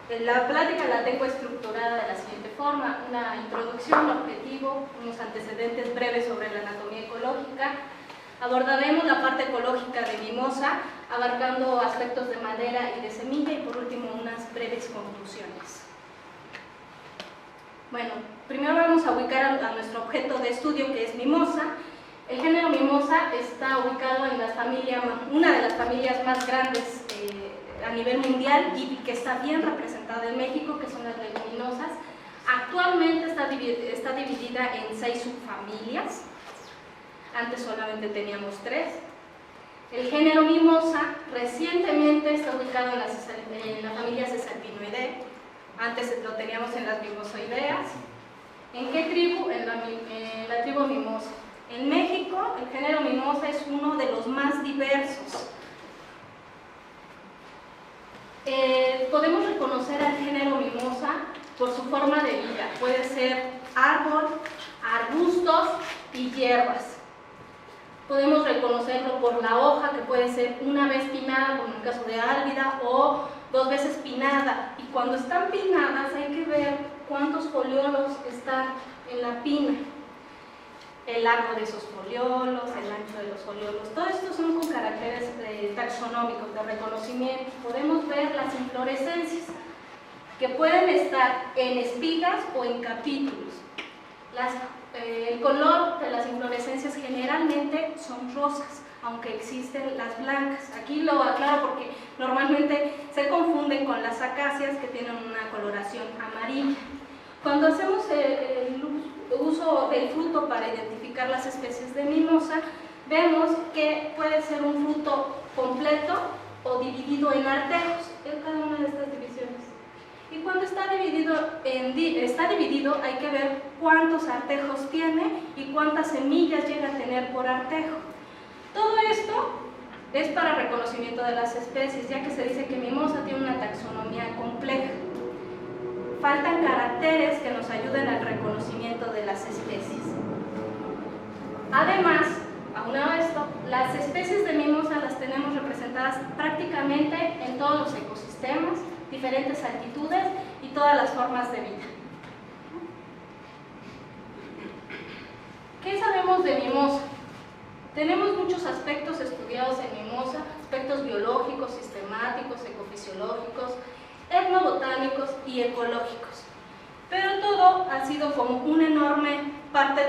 La plática la tengo estructurada de la siguiente forma: una introducción, objetivo, unos antecedentes breves sobre la anatomía ecológica. Abordaremos la parte ecológica de mimosa, abarcando aspectos de madera y de semilla, y por último unas breves conclusiones. Bueno, primero vamos a ubicar a nuestro objeto de estudio, que es mimosa. El género mimosa está ubicado en una de las familias más grandes a nivel mundial y que está bien representada en México, que son las leguminosas. Actualmente está dividida en 6 subfamilias. Antes solamente teníamos 3. El género mimosa recientemente está ubicado en la familia Cesalpinoideae. Antes lo teníamos en las mimosoideas. ¿En qué tribu? En la tribu mimosa. En México, el género mimosa es uno de los más diversos. Podemos reconocer al género mimosa por su forma de vida. Puede ser árbol, arbustos y hierbas. Podemos reconocerlo por la hoja, que puede ser una vez pinnada, como en el caso de álvida, o 2 veces pinnada. Y cuando están pinnadas hay que ver cuántos foliolos están en la pina. El largo de esos foliolos, el ancho de los foliolos, todo esto son con caracteres taxonómicos de reconocimiento. Podemos ver las inflorescencias, que pueden estar en espigas o en capítulos. El color de las inflorescencias generalmente son rosas, aunque existen las blancas. Aquí lo aclaro porque normalmente se confunden con las acacias, que tienen una coloración amarilla. Cuando hacemos el uso del fruto para identificar las especies de mimosa, vemos que puede ser un fruto completo o dividido en artejos, en cada una de estas divisiones. Y cuando está dividido hay que ver cuántos artejos tiene y cuántas semillas llega a tener por artejo. Todo esto es para reconocimiento de las especies, ya que se dice que mimosa tiene una taxonomía compleja. Faltan caracteres que nos ayuden al reconocimiento de las especies. Además, aunado a esto, las especies de mimosa las tenemos representadas prácticamente en todos los ecosistemas, diferentes altitudes y todas las formas de vida. ¿Qué sabemos de mimosa? Tenemos muchos aspectos estudiados en mimosa, aspectos biológicos, sistemáticos, ecofisiológicos, etnobotánicos y ecológicos, pero todo ha sido como una enorme parte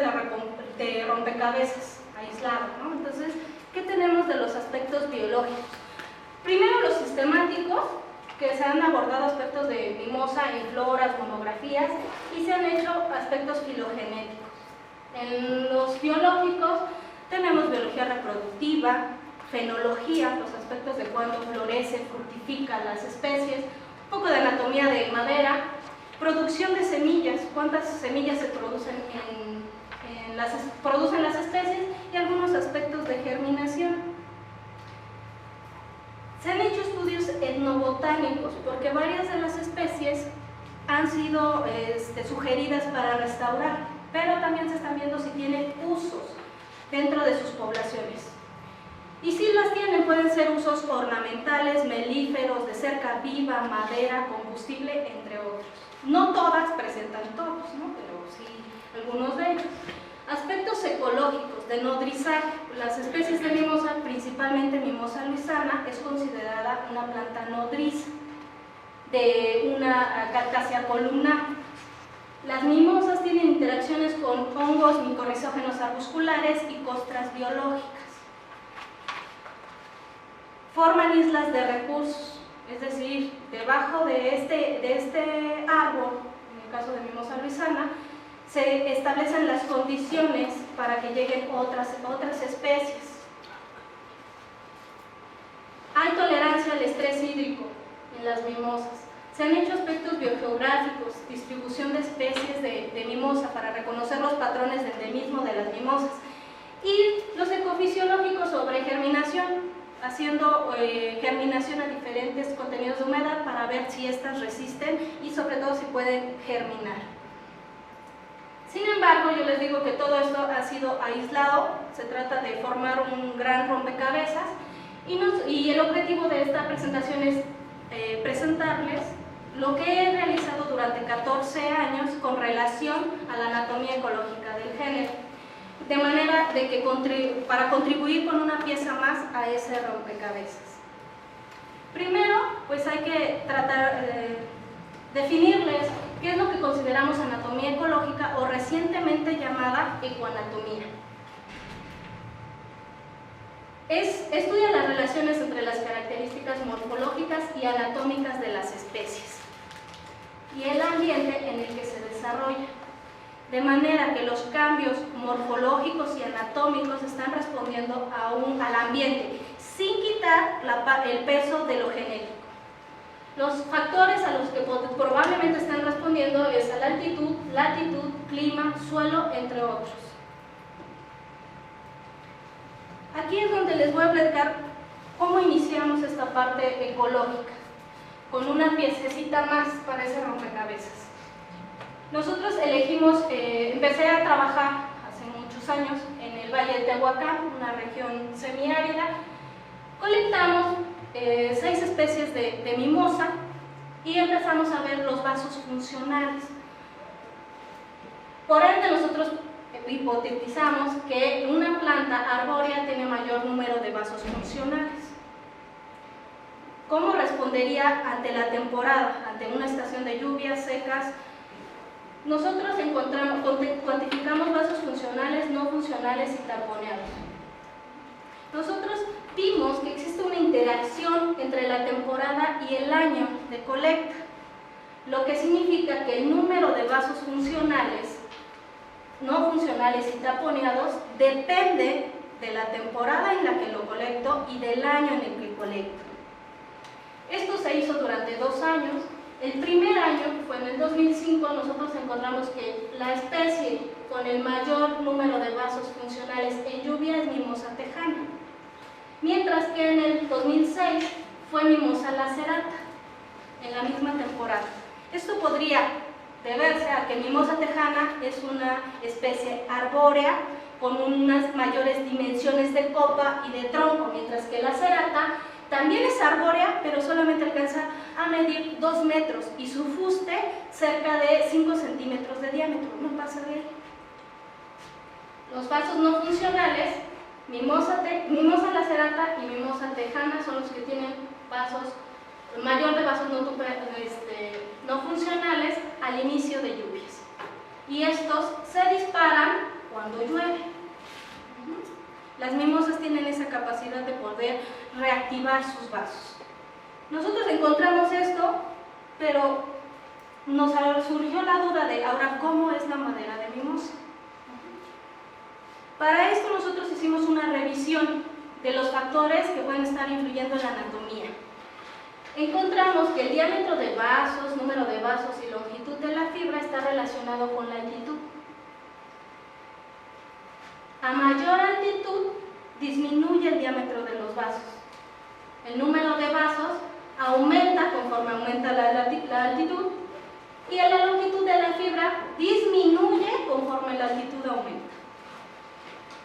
de rompecabezas aislado, ¿no? Entonces, ¿qué tenemos de los aspectos biológicos? Primero, los sistemáticos, que se han abordado aspectos de mimosa en floras, monografías, y se han hecho aspectos filogenéticos. En los biológicos tenemos biología reproductiva, fenología, los aspectos de cuándo florecen, fructifican las especies, un poco de anatomía de madera, producción de semillas, cuántas semillas se producen producen las especies, y algunos aspectos de germinación. Se han hecho estudios etnobotánicos porque varias de las especies han sido sugeridas para restaurar, pero también se están viendo si tienen usos dentro de sus poblaciones. Y si las tienen, pueden ser usos ornamentales, melíferos, de cerca viva, madera, combustible, entre otros. No todas presentan todos, ¿no? Pero sí algunos de ellos. Aspectos ecológicos, de nodrizaje. Las especies de mimosa, principalmente mimosa luisana, es considerada una planta nodriza de una calcácea columnar. Las mimosas tienen interacciones con hongos micorrizógenos arbusculares y costras biológicas. Forman islas de recursos, es decir, debajo de este árbol, en el caso de mimosa luisana, se establecen las condiciones para que lleguen otras especies. Hay tolerancia al estrés hídrico en las mimosas. Se han hecho aspectos biogeográficos, distribución de especies de mimosa para reconocer los patrones de endemismo de las mimosas, y los ecofisiológicos sobre germinación, haciendo germinación a diferentes contenidos de humedad para ver si estas resisten y sobre todo si pueden germinar. Sin embargo, yo les digo que todo esto ha sido aislado, se trata de formar un gran rompecabezas, y el objetivo de esta presentación es presentarles lo que he realizado durante 14 años con relación a la anatomía ecológica del género, de manera de que para contribuir con una pieza más a ese rompecabezas. Primero, pues hay que tratar de definirles qué es lo que consideramos anatomía ecológica o recientemente llamada ecoanatomía. Estudia las relaciones entre las características morfológicas y anatómicas de las especies y el ambiente en el que se desarrolla, de manera que los cambios morfológicos y anatómicos están respondiendo al ambiente, sin quitar el peso de lo genético. Los factores a los que probablemente están respondiendo es a la altitud, latitud, clima, suelo, entre otros. Aquí es donde les voy a platicar cómo iniciamos esta parte ecológica, con una piececita más para ese rompecabezas. Nosotros elegimos, empecé a trabajar hace muchos años en el Valle de Tehuacán, una región semiárida. Colectamos 6 especies de mimosa y empezamos a ver los vasos funcionales. Por ende, nosotros hipotetizamos que una planta arbórea tiene mayor número de vasos funcionales. ¿Cómo respondería ante la temporada, ante una estación de lluvias secas? Nosotros cuantificamos vasos funcionales, no funcionales y taponeados. Nosotros vimos que existe una interacción entre la temporada y el año de colecta, lo que significa que el número de vasos funcionales, no funcionales y taponeados depende de la temporada en la que lo colecto y del año en el que colecto. Esto se hizo durante 2 años. El primer año, que fue en el 2005, nosotros encontramos que la especie con el mayor número de vasos funcionales en lluvia es Mimosa tejana, mientras que en el 2006 fue Mimosa lacerata, en la misma temporada. Esto podría deberse a que Mimosa tejana es una especie arbórea con unas mayores dimensiones de copa y de tronco, mientras que la lacerata también es arbórea, pero solamente alcanza a medir 2 metros y su fuste cerca de 5 centímetros de diámetro, no pasa de ahí. Los vasos no funcionales, Mimosa lacerata y Mimosa tejana, son los que tienen mayor de vasos no funcionales al inicio de lluvias. Y estos se disparan cuando llueve. Las mimosas tienen esa capacidad de poder reactivar sus vasos. Nosotros encontramos esto, pero nos surgió la duda de ahora cómo es la madera de mimosa. Para esto nosotros hicimos una revisión de los factores que pueden estar influyendo en la anatomía. Encontramos que el diámetro de vasos, número de vasos y longitud de la fibra está relacionado con la altitud. A mayor altitud disminuye el diámetro de los vasos. El número de vasos aumenta conforme aumenta la altitud y la longitud de la fibra disminuye conforme la altitud aumenta.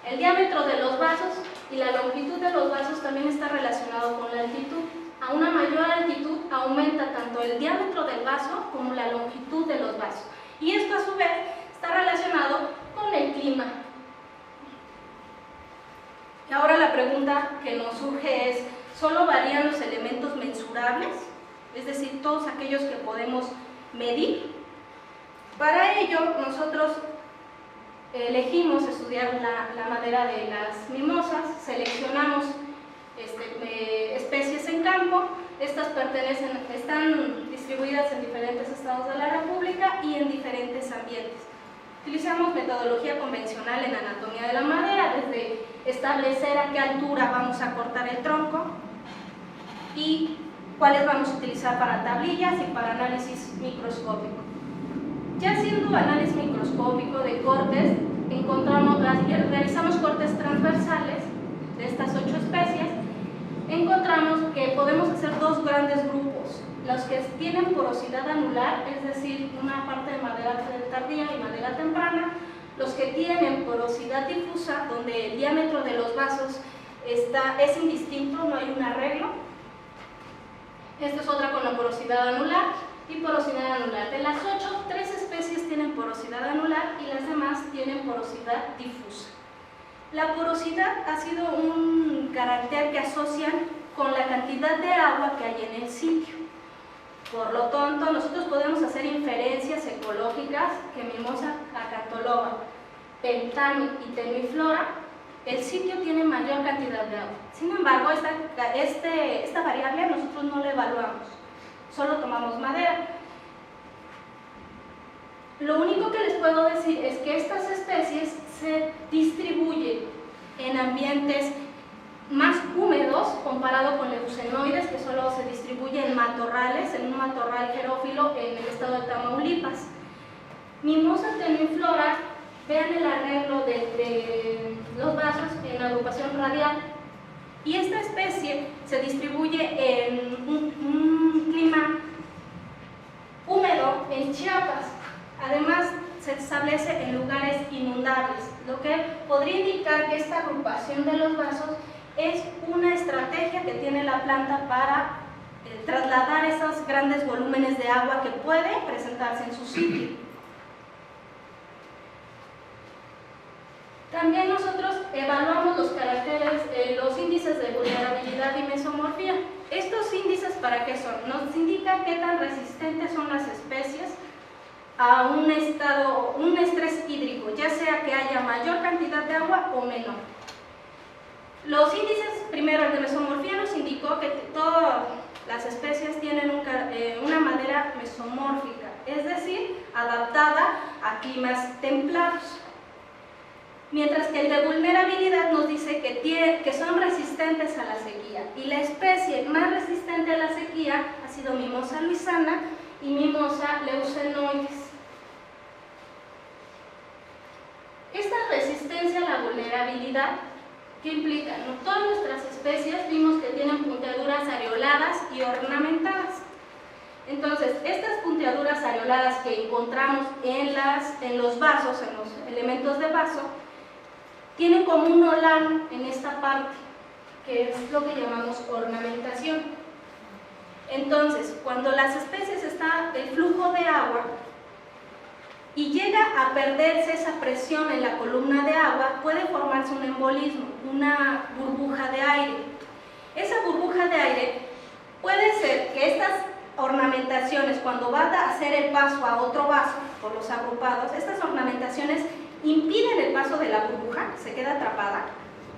El diámetro de los vasos y la longitud de los vasos también está relacionado con la altitud. A una mayor altitud aumenta tanto el diámetro del vaso como la longitud de los vasos. Y esto a su vez está relacionado con el clima. Y ahora la pregunta que nos surge es, ¿solo varían los elementos mensurables? Es decir, todos aquellos que podemos medir. Para ello, nosotros elegimos estudiar la madera de las mimosas, seleccionamos especies en campo. Estas están distribuidas en diferentes estados de la República y en diferentes ambientes. Utilizamos metodología convencional en anatomía de la madera, desde establecer a qué altura vamos a cortar el tronco y cuáles vamos a utilizar para tablillas y para análisis microscópico. Ya haciendo análisis microscópico de cortes, realizamos cortes transversales de estas 8 especies. Encontramos que podemos hacer 2 grandes grupos: los que tienen porosidad anular, es decir, una parte de madera tardía y madera temprana; los que tienen porosidad difusa, donde el diámetro de los vasos es indistinto, no hay un arreglo. Esta es otra con la porosidad anular. y porosidad anular. De las 8, 3 especies tienen porosidad anular y las demás tienen porosidad difusa. La porosidad ha sido un carácter que asocian con la cantidad de agua que hay en el sitio. Por lo tanto, nosotros podemos hacer inferencias ecológicas que Mimosa acantholoba, Pentami y Temiflora, el sitio tiene mayor cantidad de agua. Sin embargo, esta variable nosotros no la evaluamos, solo tomamos madera. Lo único que les puedo decir es que estas especies se distribuyen en ambientes más húmedos comparado con leucenoides, que solo se distribuye en matorrales, en un matorral xerófilo en el estado de Tamaulipas. Mimosa temiflora, vean el arreglo de los vasos en agrupación radial, y esta especie se distribuye en un clima húmedo en Chiapas. Además, se establece en lugares inundables, lo que podría indicar que esta agrupación de los vasos es una estrategia que tiene la planta para trasladar esos grandes volúmenes de agua que puede presentarse en su sitio. También nosotros evaluamos los caracteres, los índices de vulnerabilidad y mesomorfía. Estos índices, ¿para qué son? Nos indican qué tan resistentes son las especies a un estrés hídrico, ya sea que haya mayor cantidad de agua o menor. Los índices, primero el de mesomorfía, nos indicó que todas las especies tienen una madera mesomórfica, es decir, adaptada a climas templados. Mientras que el de vulnerabilidad nos dice que son resistentes a la sequía, y la especie más resistente a la sequía ha sido Mimosa luisana y Mimosa leucenoides. Esta resistencia a la vulnerabilidad, ¿qué implica? Todas nuestras especies vimos que tienen punteaduras areoladas y ornamentadas. Entonces, estas punteaduras areoladas que encontramos en los vasos, en los elementos de vaso, tienen como un olán en esta parte, que es lo que llamamos ornamentación. Entonces, cuando las especies están en flujo de agua y llega a perderse esa presión en la columna de agua, puede formarse un embolismo, una burbuja de aire. Esa burbuja de aire puede ser que estas ornamentaciones, cuando va a hacer el paso a otro vaso por los agrupados, estas ornamentaciones impiden el paso de la burbuja, se queda atrapada,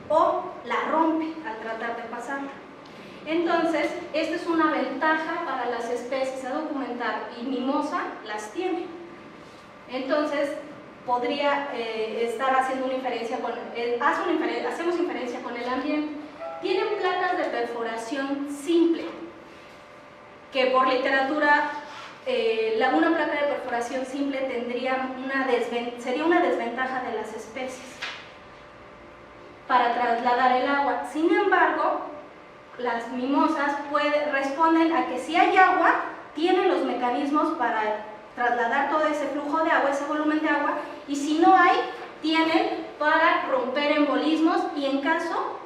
o la rompe al tratar de pasarla. Entonces, esta es una ventaja para las especies a documentar, y Mimosa las tiene. Entonces, podría estar haciendo una inferencia hacemos inferencia con el ambiente. Tienen placas de perforación simple, que por literatura, una placa de perforación simple sería una desventaja de las especies para trasladar el agua. Sin embargo, las mimosas responden a que si hay agua, tienen los mecanismos para trasladar todo ese flujo de agua, ese volumen de agua, y si no hay, tienen para romper embolismos y en caso,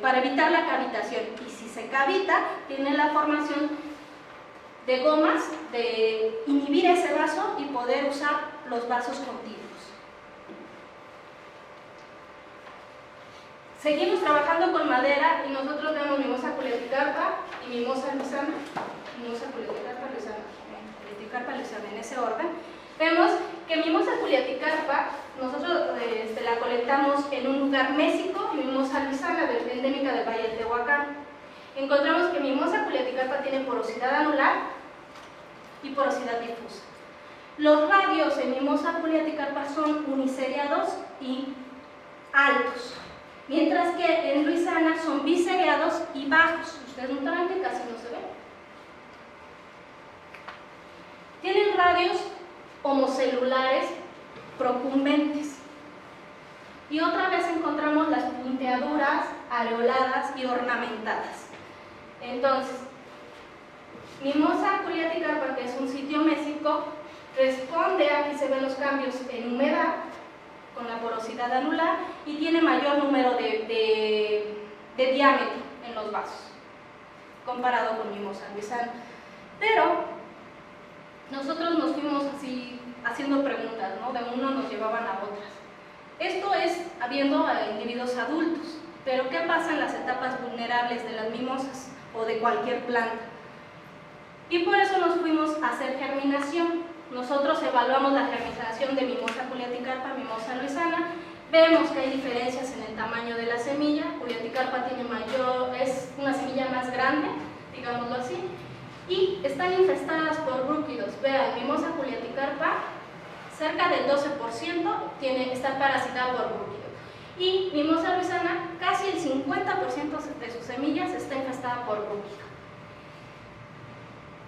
para evitar la cavitación. Y si se cavita, tienen la formación de gomas de inhibir ese vaso y poder usar los vasos contiguos. Seguimos trabajando con madera y nosotros vemos Mimosa culeaticarpa y Mimosa luisana, en ese orden. Vemos que Mimosa culeaticarpa nosotros la colectamos en un lugar mésico, Mimosa luisana, endémica del Valle de Tehuacán. Encontramos que Mimosa culeaticarpa tiene porosidad anular y porosidad difusa. Los radios en Mimosa culeaticarpa son uniseriados y altos, mientras que en luisana son biseriados y bajos. Ustedes notarán que casi no se ven. Tienen radios homocelulares procumbentes. Y otra vez encontramos las punteaduras areoladas y ornamentadas. Entonces, Mimosa culeaticarpa, que es un sitio mésico, responde, aquí se ven los cambios en humedad, con la porosidad anular, y tiene mayor número de diámetro en los vasos, comparado con Mimosa luisana. Pero nosotros nos fuimos así haciendo preguntas, ¿no? De uno nos llevaban a otras. Esto es habiendo a individuos adultos, pero ¿qué pasa en las etapas vulnerables de las mimosas o de cualquier planta? Y por eso nos fuimos a hacer germinación. Nosotros evaluamos la germinación de Mimosa culiaticarpa, Mimosa luisana, vemos que hay diferencias en el tamaño de la semilla. Culiaticarpa tiene es una semilla más grande, digámoslo así, y están infestadas por brúquidos. Vean, Mimosa culiaticarpa, cerca del 12% está parasitada por brúquidos. Y Mimosa luisana, casi el 50% de sus semillas está infestada por brúquido.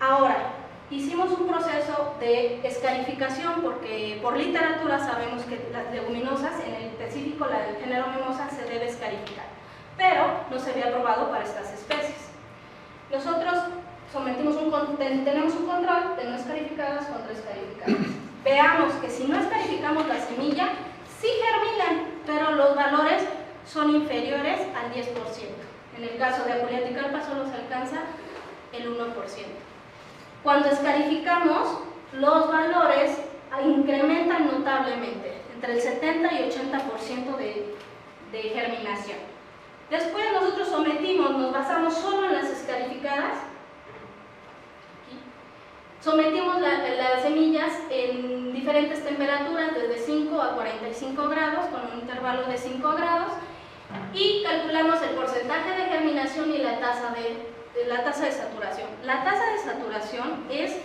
Ahora, hicimos un proceso de escarificación porque por literatura sabemos que las leguminosas, en el específico la del género Mimosa, se debe escarificar, pero no se había probado para estas especies. Nosotros tenemos un control de no escarificadas contra escarificadas. Veamos que si no escarificamos la semilla, sí germinan, pero los valores son inferiores al 10%. En el caso de culiaticarpa solo se alcanza el 1%. Cuando escarificamos, los valores incrementan notablemente, entre el 70 y 80% de germinación. Después nosotros nos basamos solo en las escarificadas. Sometimos las semillas en diferentes temperaturas, desde 5 a 45 grados, con un intervalo de 5 grados, y calculamos el porcentaje de germinación y la tasa de saturación. La tasa de saturación es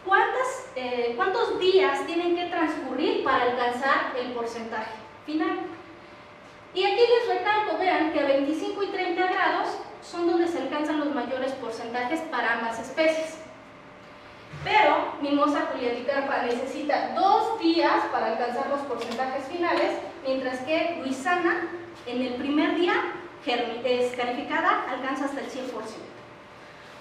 cuántos días tienen que transcurrir para alcanzar el porcentaje final. Y aquí les recalco, vean que a 25 y 30 grados son donde se alcanzan los mayores porcentajes para ambas especies. Pero Mimosa culiaticarpa necesita 2 días para alcanzar los porcentajes finales, mientras que luisana en el primer día escarificada alcanza hasta el 100%.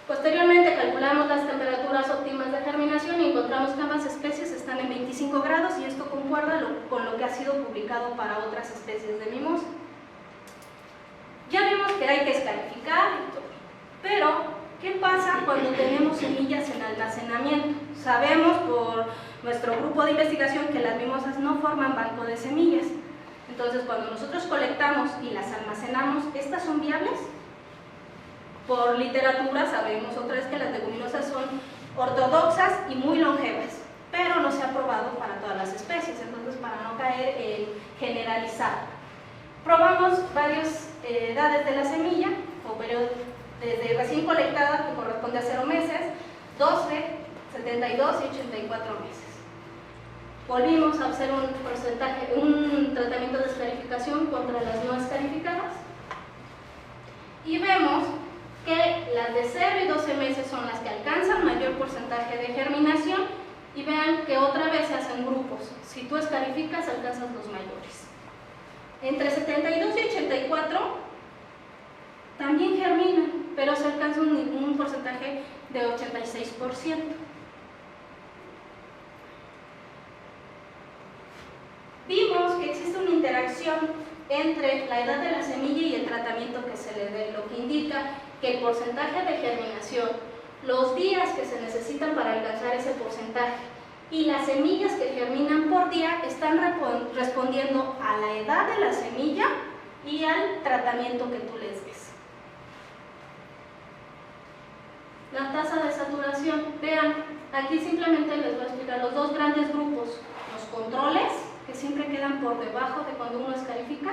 Posteriormente calculamos las temperaturas óptimas de germinación y encontramos que ambas especies están en 25 grados y esto concuerda con lo que ha sido publicado para otras especies de mimosa. Ya vimos que hay que escarificar y todo, pero ¿qué pasa cuando tenemos semillas en almacenamiento? Sabemos por nuestro grupo de investigación que las mimosas no forman banco de semillas. Entonces, cuando nosotros colectamos y las almacenamos, ¿estas son viables? Por literatura sabemos otra vez que las leguminosas son ortodoxas y muy longevas, pero no se ha probado para todas las especies, entonces para no caer en generalizar. Probamos varias edades de la semilla, o periodo desde recién colectada, que corresponde a 0 meses, 12, 72 y 84 meses. Volvimos a hacer un tratamiento de escarificación contra las no escarificadas y vemos que las de 0 y 12 meses son las que alcanzan mayor porcentaje de germinación y vean que otra vez se hacen grupos. Si tú escarificas, alcanzas los mayores. Entre 72 y 84 también germinan, pero se alcanza un porcentaje de 86%. Vimos que existe una interacción entre la edad de la semilla y el tratamiento que se le dé, lo que indica que el porcentaje de germinación, los días que se necesitan para alcanzar ese porcentaje y las semillas que germinan por día están respondiendo a la edad de la semilla y al tratamiento que tú les des. La tasa de saturación, vean, aquí simplemente les voy a explicar los dos grandes grupos, los controles, que siempre quedan por debajo de cuando uno escarifica,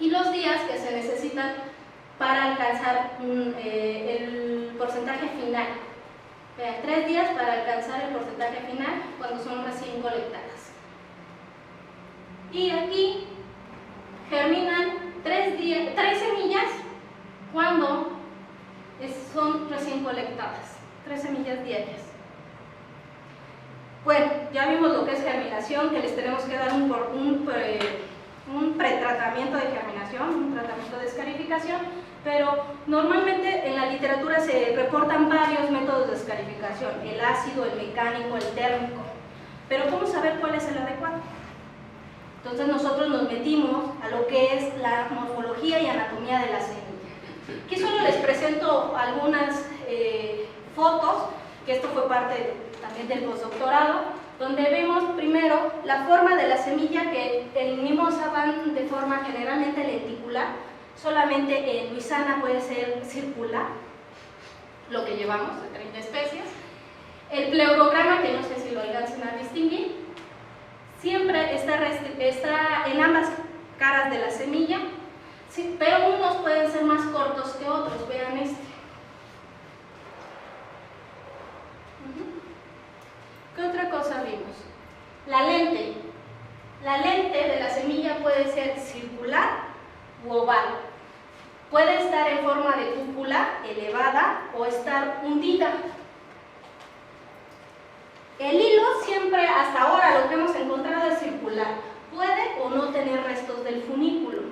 y los días que se necesitan para alcanzar el porcentaje final. Vean, 3 días para alcanzar el porcentaje final cuando son recién colectadas. Y aquí germinan 3 semillas cuando son recién colectadas, 3 semillas diarias. Bueno, ya vimos lo que es germinación, que les tenemos que dar un pretratamiento de germinación, un tratamiento de escarificación, pero normalmente en la literatura se reportan varios métodos de escarificación, el ácido, el mecánico, el térmico, pero ¿cómo saber cuál es el adecuado? Entonces nosotros nos metimos a lo que es la morfología y anatomía de la semilla. Aquí solo les presento algunas fotos que esto fue parte también del postdoctorado, donde vemos primero la forma de la semilla, que en mimosa van de forma generalmente lenticular, solamente en Luisana puede ser circular, lo que llevamos de 30 especies. El pleurograma, que no sé si lo alcancen a distinguir, siempre está en ambas caras de la semilla, sí, pero unos pueden ser más cortos que otros, vean este. ¿Qué otra cosa vimos? La lente. La lente de la semilla puede ser circular u oval. Puede estar en forma de cúpula elevada o estar hundida. El hilo siempre, hasta ahora, lo que hemos encontrado es circular. Puede o no tener restos del funículo.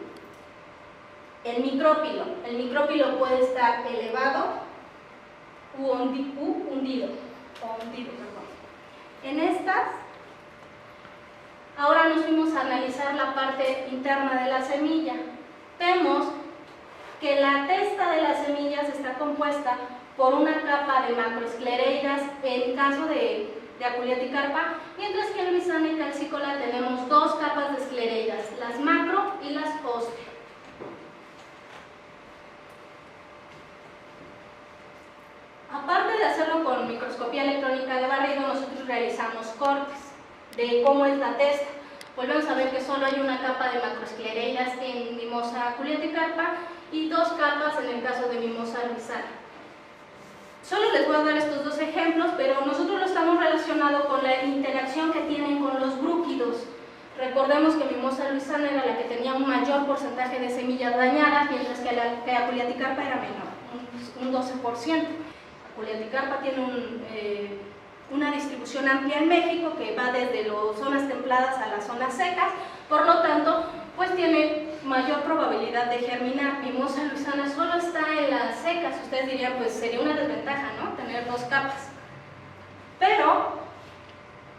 El micrópilo puede estar elevado u hundido. En estas, ahora nos fuimos a analizar la parte interna de la semilla. Vemos que la testa de las semillas está compuesta por una capa de macroesclereidas en caso de Aculeatic-carpa, mientras que en Luisana y Calcícola tenemos dos capas de esclereidas, las macro y las hoste. Aparte de hacerlo con microscopía electrónica de barrido, nosotros realizamos cortes de cómo es la testa. Volvemos a ver que solo hay una capa de macroesclereidas en mimosa Aculeatic-carpa y dos capas en el caso de mimosa luisana. Solo les voy a dar estos dos ejemplos, pero nosotros lo estamos relacionando con la interacción que tienen con los brúquidos. Recordemos que mimosa luisana era la que tenía un mayor porcentaje de semillas dañadas, mientras que Aculeatic-carpa era menor, un 12%. Aculeatic-carpa tiene una distribución amplia en México que va desde las zonas templadas a las zonas secas, por lo tanto, pues tiene mayor probabilidad de germinar. Mimosa luisana solo está en las secas. Ustedes dirían, pues sería una desventaja, ¿no?, tener dos capas. Pero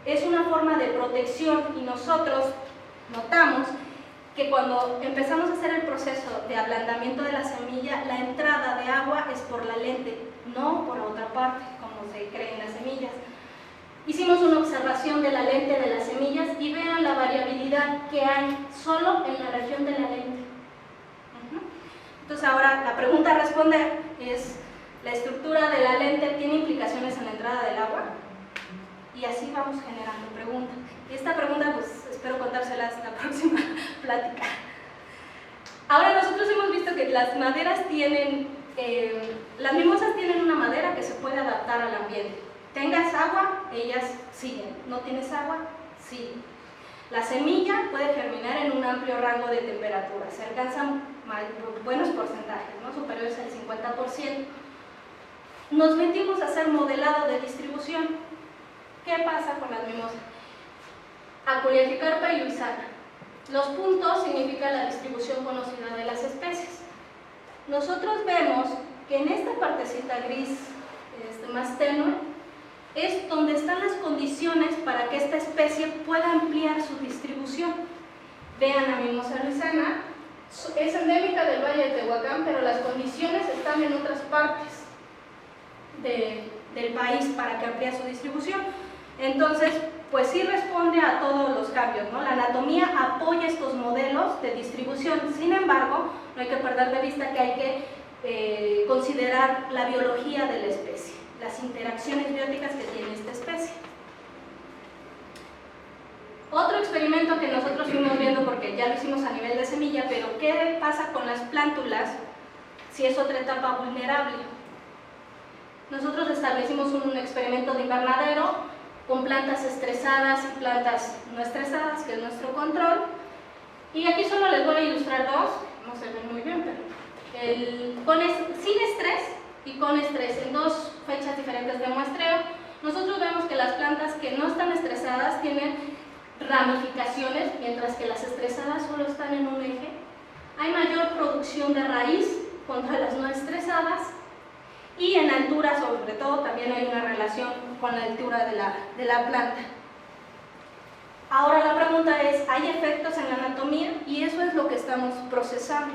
es una forma de protección y nosotros notamos que cuando empezamos a hacer el proceso de ablandamiento de la semilla, la entrada de agua es por la lente, no por la otra parte, como se cree en las semillas. Hicimos una observación de la lente de las semillas y vean la variabilidad que hay solo en la región de la lente. Entonces ahora la pregunta a responder es, ¿la estructura de la lente tiene implicaciones en la entrada del agua? Y así vamos generando preguntas. Y esta pregunta pues espero contárselas en la próxima plática. Ahora nosotros hemos visto que las maderas tienen, las mimosas tienen una madera que se puede adaptar al ambiente. Tengas agua, ellas siguen. No tienes agua, siguen. La semilla puede germinar en un amplio rango de temperatura. Se alcanzan buenos porcentajes, ¿no?, superiores al 50%. Nos metimos a hacer modelado de distribución. ¿Qué pasa con las mimosas? Aculeatic-carpa y luisana. Los puntos significan la distribución conocida de las especies. Nosotros vemos que en esta partecita gris más tenue es donde están las condiciones para que esta especie pueda ampliar su distribución. Vean a mimosa luisana, es endémica del Valle de Tehuacán, pero las condiciones están en otras partes del país para que amplíe su distribución. Entonces, pues sí responde a todos los cambios, ¿no? La anatomía apoya estos modelos de distribución. Sin embargo, no hay que perder de vista que hay que considerar la biología de la especie, las interacciones bióticas que tiene esta especie. Otro experimento que nosotros fuimos viendo, porque ya lo hicimos a nivel de semilla, pero ¿qué pasa con las plántulas si es otra etapa vulnerable? Nosotros establecimos un experimento de invernadero con plantas estresadas y plantas no estresadas, que es nuestro control, y aquí solo les voy a ilustrar dos, no se ven muy bien, pero sin estrés y con estrés, en dos fechas diferentes de muestreo. Nosotros vemos que las plantas que no están estresadas tienen ramificaciones, mientras que las estresadas solo están en un eje. Hay mayor producción de raíz contra las no estresadas, y en altura sobre todo también hay una relación con la altura de la planta. Ahora la pregunta es, ¿hay efectos en la anatomía? Y eso es lo que estamos procesando.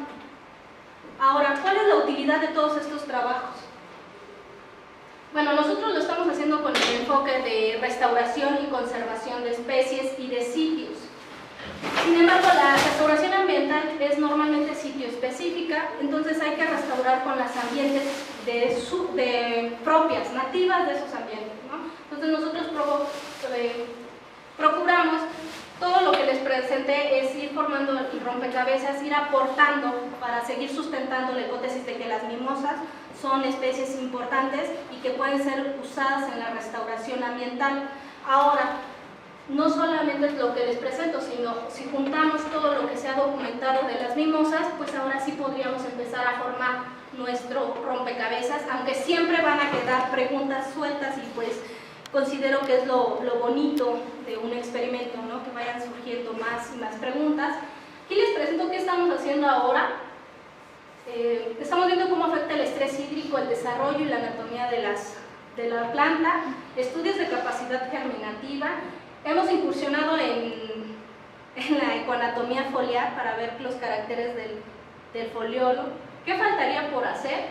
Ahora, ¿cuál es la utilidad de todos estos trabajos? Bueno, nosotros lo estamos haciendo con el enfoque de restauración y conservación de especies y de sitios. Sin embargo, la restauración ambiental es normalmente sitio específica, entonces hay que restaurar con las ambientes propias, nativas de esos ambientes, ¿no? Entonces nosotros procuramos, todo lo que les presenté es ir formando el rompecabezas, ir aportando para seguir sustentando la hipótesis de que las mimosas son especies importantes y que pueden ser usadas en la restauración ambiental. Ahora, no solamente es lo que les presento, sino si juntamos todo lo que se ha documentado de las mimosas, pues ahora sí podríamos empezar a formar nuestro rompecabezas, aunque siempre van a quedar preguntas sueltas y pues considero que es lo bonito de un experimento, ¿no? Que vayan surgiendo más y más preguntas. Aquí les presento qué estamos haciendo ahora. Estamos viendo cómo afecta el estrés hídrico, el desarrollo y la anatomía de la planta, estudios de capacidad germinativa. Hemos incursionado en la ecoanatomía foliar para ver los caracteres del foliolo. ¿Qué faltaría por hacer?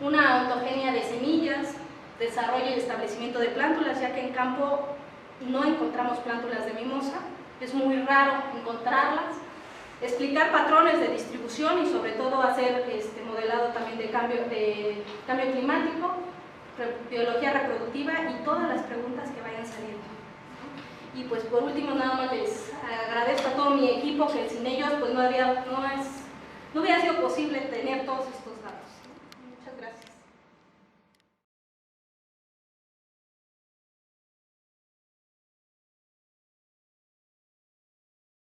Una ontogenia de semillas, desarrollo y establecimiento de plántulas, ya que en campo no encontramos plántulas de mimosa, es muy raro encontrarlas. Explicar patrones de distribución y sobre todo hacer modelado también de cambio climático, biología reproductiva y todas las preguntas que vayan saliendo. Y pues por último nada más les agradezco a todo mi equipo, que sin ellos pues no hubiera sido posible tener todos estos